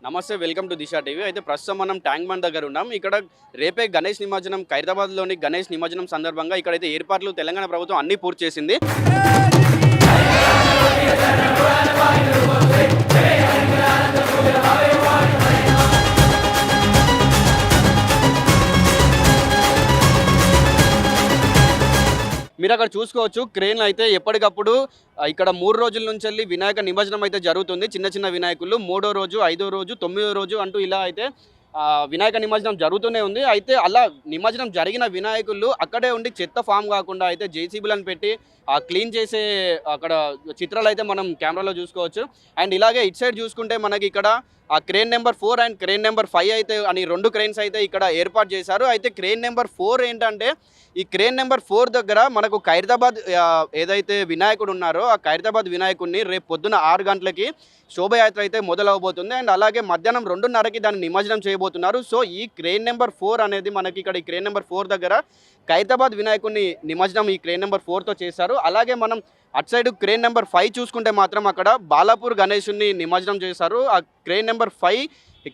నమస్తే, welcome to Disha TV. అయితే ప్రస్తుతం మనం ట్యాంక్ బండ్ దగ్గర ఉన్నాం. ఇక్కడ రేపే గణేష్ నిమజ్జనం, ఖైరతాబాద్లోని గణేష్ నిమజ్జనం సందర్భంగా ఇక్కడైతే ఏర్పాట్లు తెలంగాణ ప్రభుత్వం అన్ని పూర్తి చేసింది. మీరు అక్కడ చూసుకోవచ్చు, క్రేన్లు అయితే ఎప్పటికప్పుడు ఇక్కడ 3 రోజుల నుంచి వెళ్ళి వినాయక నిమజ్జనం అయితే జరుగుతుంది. చిన్న చిన్న వినాయకులు 3వ రోజు, 5వ రోజు, 9వ రోజు అంటూ ఇలా అయితే వినాయక నిమజ్జనం జరుగుతూనే ఉంది. అయితే అలా నిమజ్జనం జరిగిన వినాయకులు అక్కడే ఉండి చెత్త ఫామ్ కాకుండా అయితే జేసీబీలను పెట్టి క్లీన్ చేసే అక్కడ చిత్రాలు అయితే మనం కెమెరాలో చూసుకోవచ్చు. అండ్ ఇలాగే ఇటు సైడ్ చూసుకుంటే మనకి ఇక్కడ crane number 4 and crane number 5 అయితే అని 2 క్రేన్స్ అయితే ఇక్కడ ఏర్పాటు చేశారు. అయితే క్రేన్ నెంబర్ 4 ఏంటంటే, ఈ క్రేన్ నెంబర్ 4 దగ్గర మనకు ఖైరతాబాద్ ఏదైతే వినాయకుడు ఉన్నారో ఆ ఖైరతాబాద్ వినాయకుడిని రేపు పొద్దున 6 గంటలకి శోభయాత్ర అయితే మొదలవబోతుంది. అండ్ అలాగే మధ్యాహ్నం 2:30కి దాన్ని నిమజ్జనం చేయబోతున్నారు. సో ఈ క్రేన్ నెంబర్ 4 అనేది మనకి ఇక్కడ ఈ క్రేన్ నెంబర్ 4 దగ్గర ఖైరతాబాద్ వినాయకుడిని నిమజ్జనం ఈ క్రేన్ నెంబర్ 4తో చేశారు. అలాగే మనం అటు సైడ్ క్రేన్ నెంబర్ 5 చూసుకుంటే మాత్రం అక్కడ బాలాపూర్ గణేషుని నిమజ్జనం చేశారు. ఆ క్రేన్ నెంబర్ 5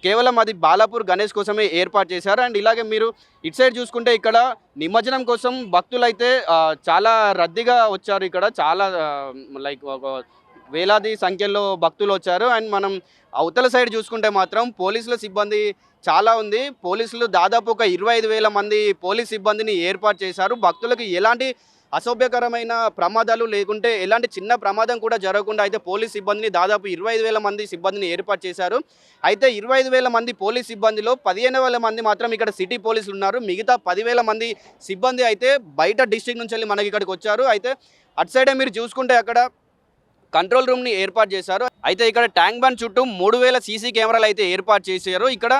కేవలం అది బాలాపూర్ గణేష్ కోసమే ఏర్పాటు చేశారు. అండ్ ఇలాగే మీరు ఇటు సైడ్ చూసుకుంటే ఇక్కడ నిమజ్జనం కోసం భక్తులైతే చాలా రద్దీగా వచ్చారు. ఇక్కడ చాలా లైక్ ఒక వేలాది సంఖ్యలో భక్తులు వచ్చారు. అండ్ మనం అవతల సైడ్ చూసుకుంటే మాత్రం పోలీసుల సిబ్బంది చాలా ఉంది. పోలీసులు దాదాపు ఒక 25,000 మంది పోలీస్ సిబ్బందిని ఏర్పాటు చేశారు. భక్తులకు ఎలాంటి అసభ్యకరమైన ప్రమాదాలు లేకుంటే ఎలాంటి చిన్న ప్రమాదం కూడా జరగకుండా అయితే పోలీస్ సిబ్బందిని దాదాపు 25,000 మంది సిబ్బందిని ఏర్పాటు చేశారు. అయితే 25,000 మంది పోలీస్ సిబ్బందిలో 15,000 మంది మాత్రం ఇక్కడ సిటీ పోలీసులు ఉన్నారు. మిగతా 10,000 మంది సిబ్బంది అయితే బయట డిస్ట్రిక్ట్ నుంచి వెళ్ళి మనకి ఇక్కడికి వచ్చారు. అయితే అటు సైడే మీరు చూసుకుంటే అక్కడ కంట్రోల్ రూమ్ని ఏర్పాటు చేశారు. అయితే ఇక్కడ ట్యాంక్ బండ్ చుట్టూ 3,000 సీసీ కెమెరాలు అయితే ఏర్పాటు చేశారు. ఇక్కడ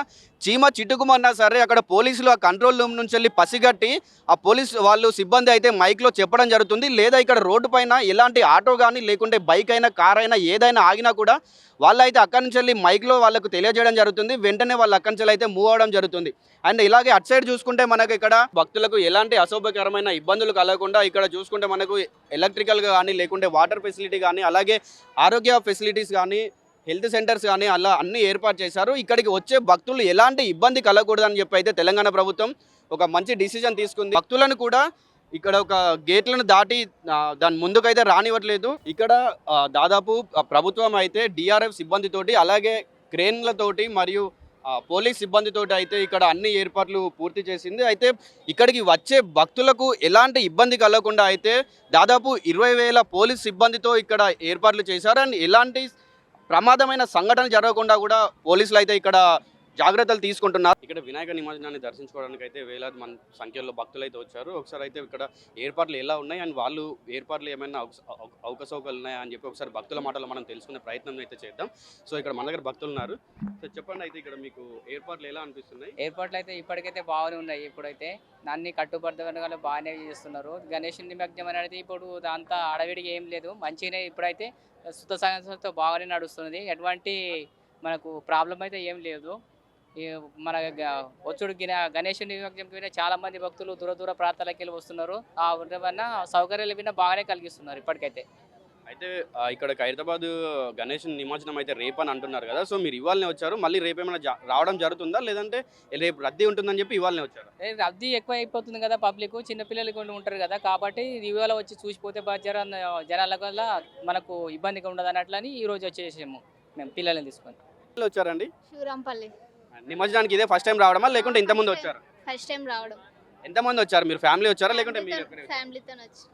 చీమ చిటుకుమన్నా సరే అక్కడ పోలీసులు ఆ కంట్రోల్ రూమ్ నుంచి వెళ్ళి పసిగట్టి ఆ పోలీసు వాళ్ళు సిబ్బంది అయితే మైక్లో చెప్పడం జరుగుతుంది. లేదా ఇక్కడ రోడ్డు పైన ఎలాంటి ఆటో కానీ లేకుంటే బైక్ అయినా కార్ అయినా ఏదైనా ఆగినా కూడా వాళ్ళైతే అక్కడి నుంచి వెళ్ళి మైక్లో వాళ్ళకు తెలియజేయడం జరుగుతుంది. వెంటనే వాళ్ళు అక్కడి నుంచి అయితే మూవ్ అవడం జరుగుతుంది. అండ్ ఇలాగే అటు సైడ్ చూసుకుంటే మనకు ఇక్కడ భక్తులకు ఎలాంటి అశోభకరమైన ఇబ్బందులు కలగకుండా ఇక్కడ చూసుకుంటే మనకు ఎలక్ట్రికల్ కానీ లేకుంటే వాటర్ ఫెసిలిటీ కానీ అలాగే ఆరోగ్య ఫెసిలిటీస్ కానీ హెల్త్ సెంటర్స్ కానీ అలా అన్ని ఏర్పాటు చేశారు. ఇక్కడికి వచ్చే భక్తులు ఎలాంటి ఇబ్బంది కలగకూడదని చెప్పి అయితే తెలంగాణ ప్రభుత్వం ఒక మంచి డిసిజన్ తీసుకుంది. భక్తులను కూడా ఇక్కడ ఒక గేట్లను దాటి దాని ముందుకైతే రానివ్వట్లేదు. ఇక్కడ దాదాపు ప్రభుత్వం అయితే డిఆర్ఎఫ్ సిబ్బందితోటి అలాగే క్రేన్లతోటి మరియు పోలీస్ సిబ్బందితోటి అయితే ఇక్కడ అన్ని ఏర్పాట్లు పూర్తి చేసింది. అయితే ఇక్కడికి వచ్చే భక్తులకు ఎలాంటి ఇబ్బంది కలగకుండా అయితే దాదాపు 20,000 పోలీస్ సిబ్బందితో ఇక్కడ ఏర్పాట్లు చేశారు. అండ్ ఎలాంటి ప్రమాదమైన సంఘటన జరగకుండా కూడా పోలీసులు అయితే ఇక్కడ జాగ్రత్తలు తీసుకుంటున్నారు. ఇక్కడ వినాయక నిమజ్జనాన్ని దర్శించుకోవడానికి అయితే వేలాది మంది సంఖ్యలో భక్తులు అయితే వచ్చారు. ఒకసారి అయితే ఇక్కడ ఏర్పాట్లు ఎలా ఉన్నాయి అండ్ వాళ్ళు ఏర్పాట్లు ఏమైనా అవకసవకలు ఉన్నాయా అని చెప్పి ఒకసారి భక్తుల మాటలు మనం తెలుసుకునే ప్రయత్నం అయితే చేద్దాం. సో ఇక్కడ మన దగ్గర భక్తులు ఉన్నారు. సో చెప్పండి, అయితే ఇక్కడ మీకు ఏర్పాట్లు ఎలా అనిపిస్తున్నాయి? ఏర్పాట్లు అయితే ఇప్పటికైతే బాగానే ఉన్నాయి. ఇప్పుడైతే అన్ని కట్టుబద్ధంగా బాగానే చేస్తున్నారు. గణేష్ నిమజ్జనం అనేది ఇప్పుడు అంతా అడవిడిగా ఏం లేదు, మంచిగానే ఇప్పుడైతే సుత సంగతితో బాగానే నడుస్తున్నది. ఎటువంటి మనకు ప్రాబ్లం అయితే ఏం లేదు. మన వచ్చుడు గణేష్ నిమజ్జనం చాలా మంది భక్తులు దూర దూర ప్రాంతాలకు వెళ్ళి వస్తున్నారు. ఆ వల్ల సౌకర్యాలు విన్నా బాగానే కలిగిస్తున్నారు ఇప్పటికైతే. అయితే ఇక్కడ ఖైరతాబాద్ గణేష్ నిమజ్జనం అయితే రేపు అని అంటున్నారు కదా. సో మీరు ఇవాళనే వచ్చారు, మళ్ళీ రేపు ఏమైనా రావడం జరుగుతుందా లేదంటే రేపు రద్దీ ఉంటుందని చెప్పి ఇవాళనే వచ్చారు? రద్దీ ఎక్కువ అయిపోతుంది కదా, పబ్లిక్ చిన్నపిల్లలు కొన్ని ఉంటారు కదా, కాబట్టి ఇవాళ వచ్చి చూసిపోతే జనాల వల్ల మనకు ఇబ్బందిగా ఉండదు అన్నట్లని ఈ రోజు వచ్చేసాము మేము పిల్లల్ని తీసుకొని. వచ్చారండి శివరాంపల్లి. నిమజ్జనానికి ఇదే ఫస్ట్ టైం రావడమా లేకుంటే ఇంతకుముందు వచ్చారు? ఫస్ట్ టైం రావడం. ఎంతమంది వచ్చారు? మీరు ఫ్యామిలీ వచ్చారా లేకుంటే మీరు? ఫ్యామిలీతో వచ్చి.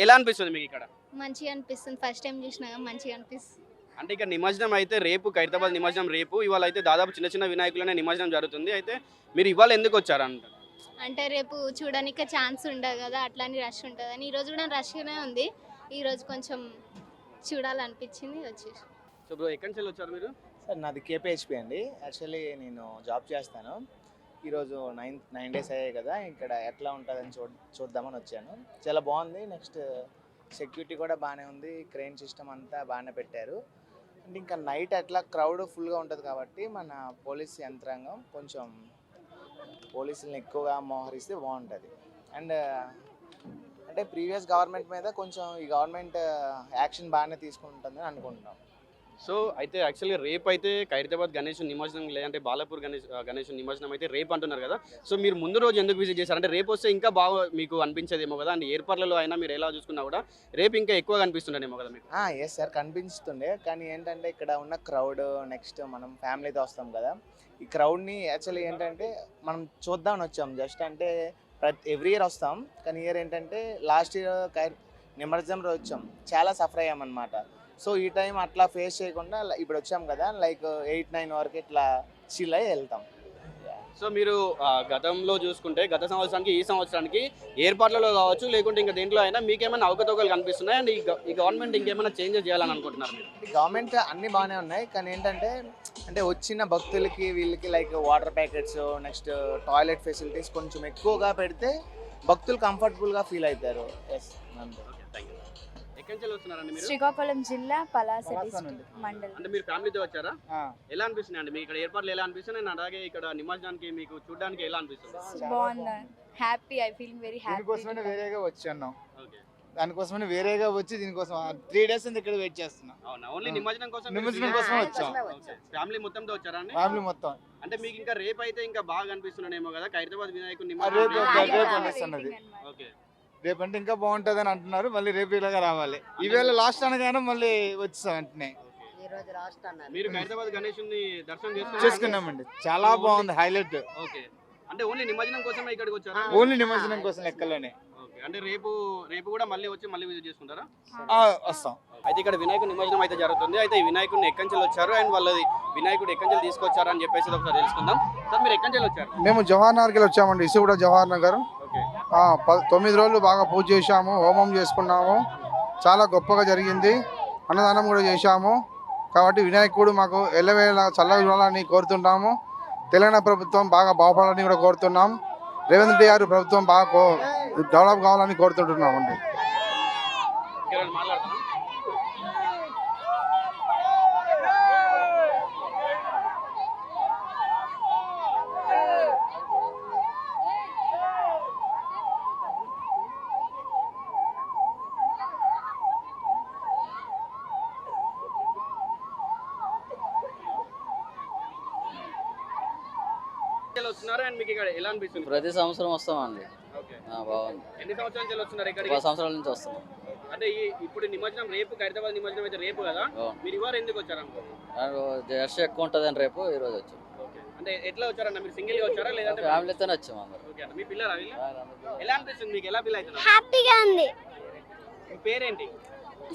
ఎలా అనిపిస్తుంది మీకు ఇక్కడ? మంచిగా అనిపిస్తుంది, ఫస్ట్ టైం చూసినా మంచిగా అనిపిస్తుంది. అంటే ఇక్కడ నిమజ్జనం అయితే రేపు, ఖైరతాబాద్ నిమజ్జనం రేపు, ఇవాళ అయితే దాదాపు చిన్న చిన్న వినాయకులనే నిమజ్జనం జరుగుతుంది. అయితే మీరు ఇవాళ ఎందుకు వచ్చారు అంటే రేపు చూడడానికి ఛాన్స్ ఉండదు కదా, అట్లానే రష్ ఉంటుంది అని. ఈరోజు కూడా రష్గానే ఉంది, ఈరోజు కొంచెం చూడాలనిపించింది వచ్చేసి. సో బ్రో, ఎక్కడి నుంచి వచ్చారు మీరు? సార్ నాది కేపీహెచ్పి అండి. యాక్చువల్లీ నేను జాబ్ చేస్తాను. ఈరోజు 9 డేస్ అయ్యాయి కదా, ఇక్కడ ఎట్లా ఉంటుందని చూద్దామని వచ్చాను. చాలా బాగుంది. నెక్స్ట్ సెక్యూరిటీ కూడా బాగానే ఉంది, క్రెయిన్ సిస్టమ్ అంతా బాగానే పెట్టారు. అండ్ ఇంకా నైట్ అట్లా క్రౌడ్ ఫుల్గా ఉంటుంది కాబట్టి మన పోలీస్ యంత్రాంగం కొంచెం పోలీసులను ఎక్కువగా మోహరిస్తే బాగుంటుంది. అండ్ అంటే ప్రీవియస్ గవర్నమెంట్ మీద కొంచెం ఈ గవర్నమెంట్ యాక్షన్ బాగానే తీసుకుంటుందని అనుకుంటున్నాం. సో అయితే యాక్చువల్లీ రేపు అయితే ఖైరతాబాద్ గణేష్ నిమజ్జనం లేదంటే బాలాపూర్ గణేష్ నిమజ్జనం అయితే రేపు అంటున్నారు కదా. సో మీరు ముందు రోజు ఎందుకు విజిట్ చేశారు? అంటే రేపు వస్తే ఇంకా బాగా మీకు అనిపించేదేమో కదా. అండ్ ఏర్పాట్లలో అయినా మీరు ఎలా చూసుకున్నా కూడా రేపు ఇంకా ఎక్కువగా అనిపిస్తుండేమో కదా మీకు. ఎస్ సార్, కనిపిస్తుండే. కానీ ఏంటంటే ఇక్కడ ఉన్న క్రౌడ్, నెక్స్ట్ మనం ఫ్యామిలీతో వస్తాం కదా, ఈ క్రౌడ్ని యాక్చువల్లీ ఏంటంటే మనం చూద్దామని వచ్చాం. జస్ట్ అంటే ఎవ్రీ ఇయర్ వస్తాం, కానీ ఇయర్ ఏంటంటే లాస్ట్ ఇయర్ నిమజ్జనం రోజు వచ్చాం, చాలా సఫర్ అయ్యామన్నమాట. సో ఈ టైం అట్లా ఫేస్ చేయకుండా ఇప్పుడు వచ్చాం కదా, లైక్ 8-9 వరకు ఇట్లా చిల్ అయ్యి వెళ్తాం. సో మీరు గతంలో చూసుకుంటే గత సంవత్సరానికి ఈ సంవత్సరానికి ఏర్పాట్లలో కావచ్చు లేకుంటే ఇంకా దేంట్లో అయినా మీకేమైనా అవకతవకలు కనిపిస్తున్నాయి అండ్ ఈ గవర్నమెంట్ ఇంకేమైనా చేంజెస్ చేయాలని అనుకుంటున్నారు మీరు? గవర్నమెంట్ అన్నీ బాగానే ఉన్నాయి, కానీ ఏంటంటే అంటే వచ్చిన భక్తులకి వీళ్ళకి like water packets, next toilet facilities కొంచెం ఎక్కువగా పెడితే భక్తులు కంఫర్టబుల్గా ఫీల్ అవుతారు. ఎస్, అంతే. ఎక్కడి నుంచి వస్తున్నారండి మీరు? శ్రీకాకుళం జిల్లా పలాస డిస్ట్రిక్ట్ మండలం. అంటే మీరు ఫ్యామిలీతో వచ్చారా? ఎలా అనిపిస్తుంది అండి మీకు ఇక్కడ ఏర్పాట్లు ఎలా అనిపిస్తున్నాయి? అలాగే ఇక్కడ నిమజ్జనానికి మీకు చూడడానికి ఎలా అనిపిస్తుంది? బాగుంది, happy, I feeling very happy. దీనికోసమే వేరేగా వచ్చాను, ఓకే. దానికోసమే వేరేగా వచ్చి దీనికోసం 3 days ఇక్కడ వెయిట్ చేస్తున్నా. అవునా, ఓన్లీ నిమజ్జనం కోసం? నిమజ్జనం కోసం వచ్చాం, ఫ్యామిలీ మొత్తంతో వచ్చారా అండి? ఫ్యామిలీ మొత్తం. అంటే మీకు ఇంకా రేపు అయితే ఇంకా బాగా అనిపిస్తున్నాయేమో కదా ఖైరతాబాద్ వినాయకుడి రేపు నిమజ్జనం. అనిపిస్తున్నది. ఓకే. రేపు అంటే ఇంకా బాగుంటుంది అని అంటున్నారు. మళ్ళీ రేపు ఇలాగా రావాలి. ఈవేళ లాస్ట్ అనగానే మళ్ళీ వచ్చేసాం వెంటనే. మీరు ఖైరతాబాద్ గణేశుని దర్శనం చేసుకున్నామండి, చాలా బాగుంది, హైలైట్. ఓకే. అంటే ఓన్లీ నిమజ్జనం కోసమే ఇక్కడికి వచ్చారా? ఓన్లీ నిమజ్జనం కోసం లెక్కలోనే. ఓకే. అంటే రేపు కూడా మళ్ళీ విజిట్ చేసుకుంటారా? వస్తాం. అయితే ఇక్కడ వినాయకుడి నిమజ్జనం అయితే జరుగుతుంది. అయితే ఈ వినాయకుడిని ఎక్కంచెలు వచ్చారు అండ్ వాళ్ళది వినాయకుడు ఎక్కంచెలు తీసుకొచ్చారు అని చెప్పేసి ఒకసారి తెలుసుకుందాం. సార్ మీరు ఎక్కంచెలు వచ్చారు? మేము జవహర్ నగర్కి వచ్చామండి, ఇసుగూడ జవహర్ నగర్. ఓకే. 9 రోజులు బాగా పూజ చేశాము, హోమం చేసుకున్నాము, చాలా గొప్పగా జరిగింది. అన్నదానం కూడా చేశాము. కాబట్టి వినాయకుడు మాకు ఎల్లవేళ చల్లగా చూడాలని కోరుతుంటాము. తెలంగాణ ప్రభుత్వం బాగా బాగుపడాలని కూడా కోరుతున్నాం. రేవంత్ రెడ్డి గారు ప్రభుత్వం బాగా డెవలప్ కావాలని కోరుతుంటున్నామండి. మాట్లాడతాం. వస్తున్నారు అండ్ మీకు ఇక్కడ ఎలా అనిపిస్తుంది? ప్రతి సంవత్సరం వస్తామండి. ఓకే. బాగుంది. ఎన్ని సంవత్సరాల నుంచి వస్తున్నారు ఇక్కడికి? 10 సంవత్సరాల నుంచి వస్తున్నాం. అంటే ఇప్పుడు నిమజ్జనం రేపు, ఖైరతాబాద్ నిమజ్జనం అయితే రేపు కదా, మీరు ఇవాళ ఎందుకు వచ్చారు? రష్ ఎక్కువ ఉంటుందని రేపు ఈ రోజు వచ్చాం. ఓకే. అంటే ఎట్లా వచ్చారన్న, మీరు సింగిల్ గా వచ్చారా లేదంటే ఫ్యామిలీతోనే వచ్చాం అందరం. ఓకే అన్న. మీ పిల్లరా వీళ్ళు? ఎలా అనిపిస్తుంది మీకు? ఎలా ఫీల్ అవుతున్నారు? హ్యాపీగా ఉంది. మీ పేరేంటి?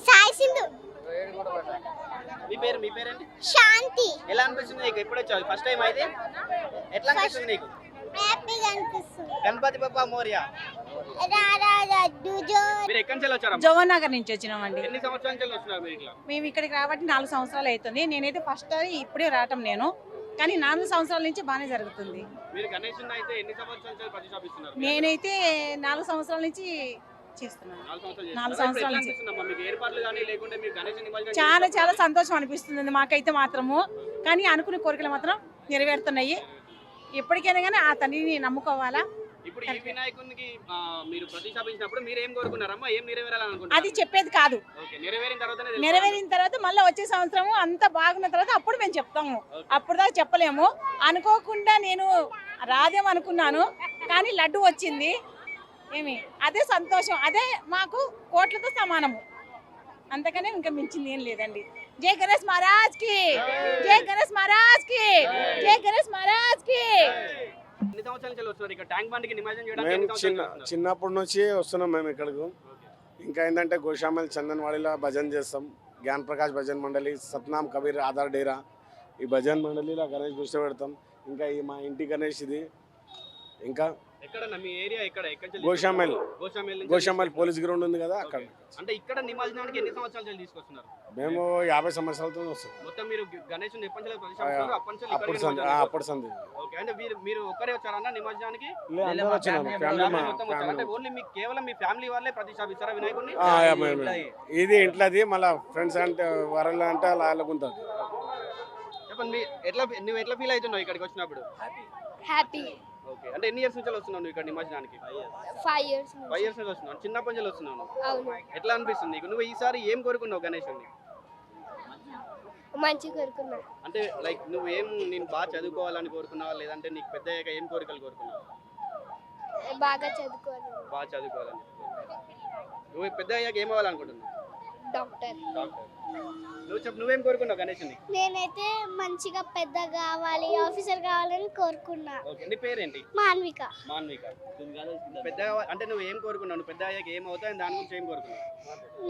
సాయి సింధు. మీ పేరేంటి? శాంతి. ఎలా అనిపిస్తుంది నీకు? ఎప్పుడు వచ్చావు? ఫస్ట్ టైం అయితే ఎట్లా అనిపిస్తుంది నీకు? హ్యాపీగా అనిపిస్తుంది. గణపతి బప్పా మోరియా. మీరు ఎక్కడి నుంచి వచ్చారు? జవహర్ నగర్ నుంచి వచ్చినామండి. ఎన్ని సంవత్సరాల నుంచి వస్తున్నారు మీరు ఇట్లా? మేము ఇక్కడికి రాబట్టి 4 సంవత్సరాలు అవుతుంది. నేనైతే ఫస్ట్ ఇప్పుడే రావటం నేను, కానీ 4 సంవత్సరాల నుంచి బాగానే జరుగుతుంది. మీరు గణేశుని అయితే ఎన్ని సంవత్సరాల నుంచి ప్రతిష్ఠాపిస్తున్నారు? నేనైతే 4 సంవత్సరాల నుంచి చేస్తున్నాను. 4 సంవత్సరాల నుంచి. మీకు ఏర్పాట్లు కానీ లేకుంటే మీరు గణేశ నిమజ్జనం చాలా చాలా సంతోషం అనిపిస్తుంది మాకైతే మాత్రము. కానీ అనుకునే కోరికలు మాత్రం నెరవేరుతున్నాయి. ఎప్పటికైనా కానీ ఆ తండ్రిని నమ్ముకోవాలా. ఇప్పుడు ఈ వినాయకునికి మీరు ప్రతిష్ఠాపించినప్పుడు మీరు ఏం కోరుకున్నారమ్మా? ఏం నెరవేరాలని అనుకుంటున్నారు? అది చెప్పేది కాదు. ఓకే. నెరవేరిన తర్వాత మళ్ళీ వచ్చే సంవత్సరము అంతా బాగున్న తర్వాత అప్పుడు మేము చెప్తాము. అప్పుడు దాకా చెప్పలేము. అనుకోకుండా నేను రాదేమో అనుకున్నాను, కానీ లడ్డు వచ్చింది. అదే సంతోషం, అదే మాకు కోట్లతో సమానము. అంతకనే ఇంకా మించింది ఏం లేదండి. జై గణేష్ మహారాజ్ కి, జై గణేష్ మహారాజ్ కి, జై గణేష్ మహారాజ్ కి. ఎన్ని సంవత్సరాల నుంచి వస్తున్నారు ఇక్కడ ట్యాంక్ బండ్కి నిమజ్జనం చేయడానికి? చిన్నప్పటి నుంచి వస్తున్నాం మేము ఇక్కడికి. ఇంకా ఏంటంటే గోషామల్ చందన్వాడిలో భజన చేస్తాం. జ్ఞాన్ ప్రకాష్ భజన్ మండలి, సత్నాం కబీర్ ఆధార్ డేరా, ఈ భజన్ మండలిలో గణేష్ కూర్చోబెడతాం. ఇంకా ఈ మా ఇంటి గణేష్ ఇది. ఇంకా గోషామల్ పోలీస్ గ్రౌండ్ ఉంది కదా, అక్కడ. అంటే ఇక్కడ నిమజ్జనానికి ఎన్ని సంవత్సరాల నుంచి తీసుకొస్తున్నారు? మేము 50 సంవత్సరాలతో వస్తాం. మొత్తం మీరు గణేశుని ఎప్పటి నుంచి ప్రతిష్ఠాపిస్తున్నారు? అప్పుడు సంది. ఓకే. అంటే మీరు ఒక్కరే వచ్చారన్న నిమజ్జనానికి? ఫ్యామిలీ. ఓన్లీ మీకు కేవలం మీ ఫ్యామిలీ వాళ్ళే ప్రతిష్ఠాపిస్తారా వినాయకుడిని? ఇది ఇంట్లోది. మళ్ళీ ఫ్రెండ్స్ అంటే వరల అంటే అలా అల్లుకుంటుంది. చెప్పండి, నువ్వు ఎట్లా ఫీల్ అవుతున్నావు ఇక్కడికి వచ్చినప్పుడు? హ్యాపీ. ఓకే. అంటే ఎన్ని ఇయర్స్ నుంచి వస్తున్నావు నువ్వు ఇక్కడ నిమజ్జనానికి? 5 years. 5 years నుంచి వస్తున్నావు. చిన్నప్పటి నుంచి వస్తున్నావు. అవును. ఎట్లా అనిపిస్తుంది నీకు? నువ్వు ఈసారి ఏం కోరుకున్నావు గణేశుని? మంచి కోరుకున్నా. అంటే లైక్ నువ్వేం నేను బాగా చదువుకోవాలని కోరుకున్నావా లేదంటే నీకు పెద్ద అయ్యాక ఏం కోరికలు కోరుకున్నావు? బాగా చదువుకోవాలి. బాగా చదువుకోవాలని. నువ్వు పెద్ద అయ్యాక ఏం అవ్వాలనుకుంటున్నావు? డాక్టర్. డాక్టర్. నువ్వు చెప్పు, నువ్వేం కోరుకున్నావు గణేష్ని? నేనైతే మంచిగా పెద్ద కావాలి, ఆఫీసర్ కావాలని కోరుకున్నా. ఓకే, నీ పేరేంటి? మాన్విక. మాన్విక. పెద్ద అంటే నువ్వు ఏం కోరుకున్నావు? నువ్వు పెద్ద అయ్యాక ఏం అవుతావు దాని గురించి ఏం కోరుకున్నావు?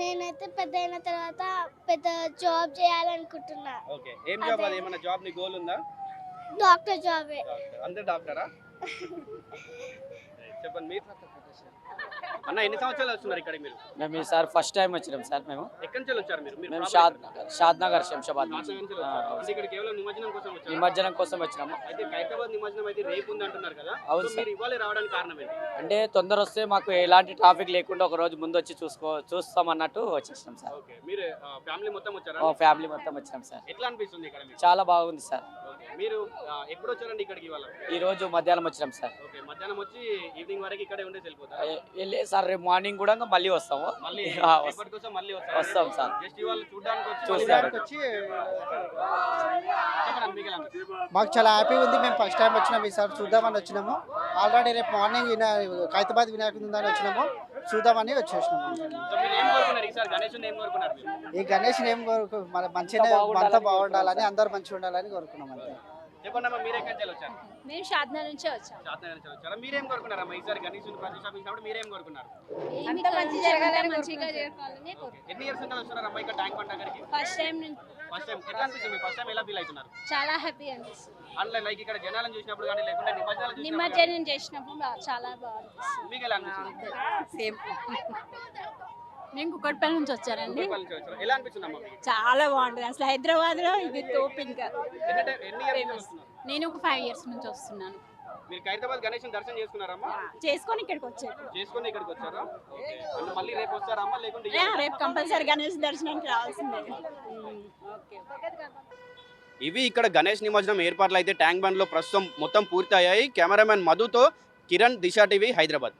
నేనైతే పెద్ద అయిన తర్వాత పెద్ద జాబ్ చేయాలనుకుంటున్నా. ఓకే, ఏం జాబ్? అది ఏమైనా జాబ్ నీ గోల్ ఉందా? డాక్టర్ జాబే. అందరు డాక్టరా? చెప్పండి మీరు. అన్న ఎన్ని సంవత్సరాలు వస్తున్నారు ఇక్కడికి మీరు? మేము ఈసారి ఫస్ట్ టైం వచ్చినాం సార్. మేము ఎక్కడి నుంచి వచ్చారు మీరు? మీరు మేము proper షాద్ నగర్ శంషాబాద్ నుంచి రాష్ట్రం నుంచి వచ్చారు. అంటే ఇక్కడ కేవలం నిమజ్జనం కోసం వచ్చారు. నిమజ్జనం కోసం వచ్చినాము. అయితే హైదరాబాద్ నిమజ్జనం అయితే రేపు ఉంది అంటున్నారు కదా? అవును సో సార్. మీరు ఇవాళ రావడానికి కారణం ఏంటి? అంటే తొందర వస్తే మాకు ఎలాంటి ట్రాఫిక్ లేకుండా ఒక రోజు ముందు వచ్చి చూస్తాం అన్నట్టు వచ్చేసినాం సార్. ఓకే, మీరు ఫ్యామిలీ మొత్తం వచ్చారా? ఫ్యామిలీ మొత్తం వచ్చినాం సార్. ఎట్లా అనిపిస్తుంది ఇక్కడ మీకు? చాలా బాగుంది సార్. ఓకే, మీరు ఎప్పుడు వచ్చారండి ఇక్కడికి ఇవాళ? ఈ రోజు మధ్యాహ్నం వచ్చినాం సార్. ఓకే, మధ్యాహ్నం వచ్చి ఈవినింగ్ వరకు ఇక్కడే ఉండేసి వెళ్ళిపోతారు. వెళ్ళే సార్ రేపు మార్నింగ్ కూడా మళ్ళీ వస్తాము. మళ్ళీ వస్తాం. రేపటి కోసం మళ్ళీ వస్తాం సార్. జస్ట్ ఇవాళ చూడడానికి వచ్చి చూస్తాం. చెప్పండి మీకు ఎలా అనిపిస్తుంది? మాకు చాలా హ్యాపీగా ఉంది. మేము ఫస్ట్ టైం వచ్చినాము, ఈసారి చూద్దామని వచ్చినాము. ఆల్రెడీ రేపు మార్నింగ్ ఖైరతాబాద్ వినాయకుడి ఉందని వచ్చినాము, చూద్దామని వచ్చేసినాము. సో మీరు ఏం కోరుకున్నారు ఈసారి? గణేషుని ఏం కోరుకున్నారు మీరు? ఈ గణేష్ ఏం మన మంచిగా అంతా బాగుండాలని, అందరు మంచిగా ఉండాలని కోరుకున్నాం అంతే. చెప్పండి అమ్మా, మీరు ఎక్కడి నుంచి వచ్చారు? మేము షాద్నా నుంచే వచ్చాం. శాతన నుంచి వచ్చారా? మీరేం కోరుకున్నారమ్మా ఈసారి గణేషుని ప్రతిష్టాపించినప్పుడు మీరేం కోరుకున్నారు? అంతా మంచి జరగాలని మంచిగా జరగాలని ఓకే, ఎన్ని ఇయర్స్ నుంచి వస్తున్నారు అమ్మా ఇక్కడ ట్యాంక్ బండ్ దగ్గరికి? First time first time. ఎట్లా అనిపిస్తుంది? ఫస్ట్ టైం ఎలా ఫీల్ అవుతున్నారు? చాలా హ్యాపీ అనిపిస్తుంది. అందులో లైక్ ఇక్కడ జనాలను చూసినప్పుడు కానీ లేకుంటే నిమజ్జనాలు చూసినప్పుడు నిమజ్జనం చేసినప్పుడు చాలా బాగుంది. మీకు ఎలా అనిపిస్తుంది? సేమ్. మేము కుక్కట్పల్లి నుంచి వచ్చారండి. కుక్కట్పల్లి నుంచి వచ్చారా? ఎలా అనిపిస్తుంది అమ్మా మీకు? చాలా బాగుంటుంది అసలు. హైదరాబాద్ లో ఇది తోపు ఇంకా. ఎన్ని ఇయర్స్ నుంచి వస్తున్నారు? నేను ఒక 5 years నుంచి వస్తున్నాను. మీరు ఖైరతాబాద్ గణేష్ దర్శనం చేసుకున్నారమ్మా? చేసుకొని ఇక్కడికి వచ్చాను. చేసుకొని ఇక్కడికి వచ్చారా? ఓకే, అంటే మళ్ళీ రేపు వస్తారమ్మా లేకుంటే రేపు కంపల్సరీ గణేష్ దర్శనానికి రావాల్సిందే. ఓకే. ఇవి ఇక్కడ గణేష్ నిమజ్జనం ఏర్పాట్లు అయితే ట్యాంక్ బండ్ లో ప్రస్తుతం మొత్తం పూర్తి అయ్యాయి. కెమెరామెన్ మధుతో కిరణ్, దిశా టీవీ, హైదరాబాద్.